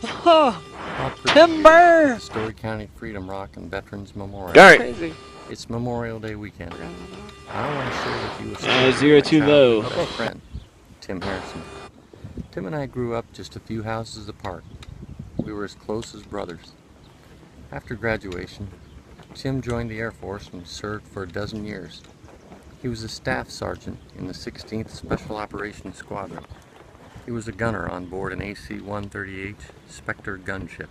Oh, I'll present timber! the Story County Freedom Rock and Veterans Memorial. All right. Crazy. It's Memorial Day weekend. I want to share with you a story Zero of my too low. childhood best friend, Tim Harrison. Tim and I grew up just a few houses apart. We were as close as brothers. After graduation, Tim joined the Air Force and served for a dozen years. He was a staff sergeant in the 16th Special Operations Squadron. He was a gunner on board an AC-130H Spectre gunship.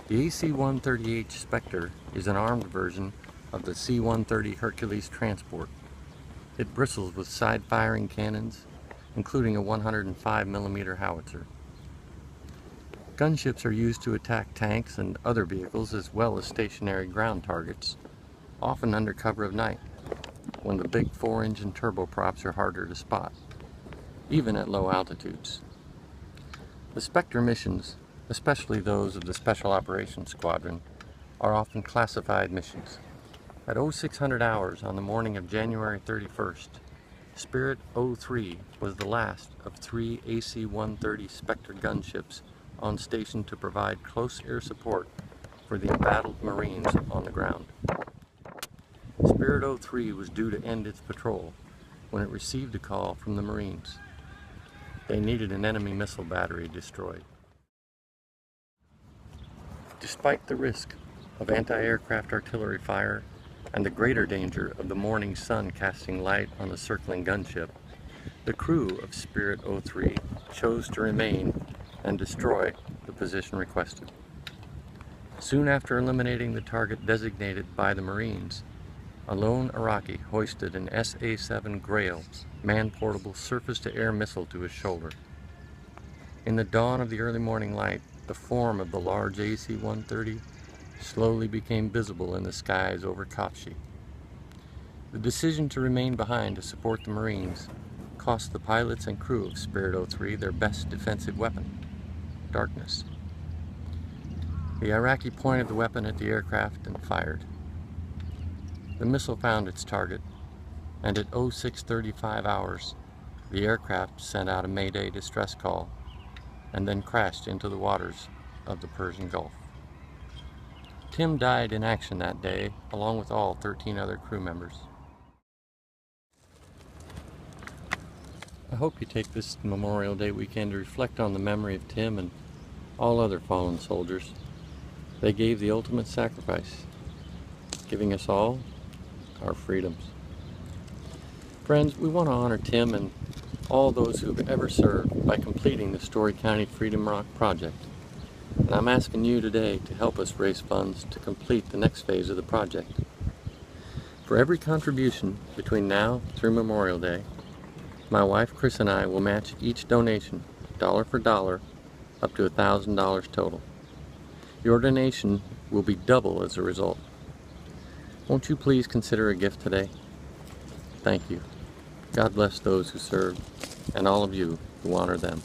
The AC-130H Spectre is an armed version of the C-130 Hercules transport. It bristles with side-firing cannons, including a 105mm howitzer. Gunships are used to attack tanks and other vehicles as well as stationary ground targets, often under cover of night, when the big 4-engine turboprops are harder to spot, even at low altitudes. The Spectre missions, especially those of the Special Operations Squadron, are often classified missions. At 0600 hours on the morning of January 31st, Spirit 03 was the last of 3 AC-130 Spectre gunships on station to provide close air support for the embattled Marines on the ground. Spirit 03 was due to end its patrol when it received a call from the Marines. They needed an enemy missile battery destroyed. Despite the risk of anti-aircraft artillery fire and the greater danger of the morning sun casting light on the circling gunship, the crew of Spirit 03 chose to remain and destroy the position requested. Soon after eliminating the target designated by the Marines, a lone Iraqi hoisted an SA-7 Grail man-portable surface-to-air missile to his shoulder. In the dawn of the early morning light, the form of the large AC-130 slowly became visible in the skies over Kafshi. The decision to remain behind to support the Marines cost the pilots and crew of Spirit 03 their best defensive weapon, darkness. The Iraqi pointed the weapon at the aircraft and fired. The missile found its target, and at 0635 hours, the aircraft sent out a Mayday distress call and then crashed into the waters of the Persian Gulf. Tim died in action that day, along with all 13 other crew members. I hope you take this Memorial Day weekend to reflect on the memory of Tim and all other fallen soldiers. They gave the ultimate sacrifice, giving us all our freedoms. Friends, we want to honor Tim and all those who've ever served by completing the Story County Freedom Rock project. And I'm asking you today to help us raise funds to complete the next phase of the project. For every contribution between now through Memorial Day, my wife Chris and I will match each donation, dollar for dollar, up to $1,000 total. Your donation will be double as a result. Won't you please consider a gift today? Thank you. God bless those who serve, and all of you who honor them.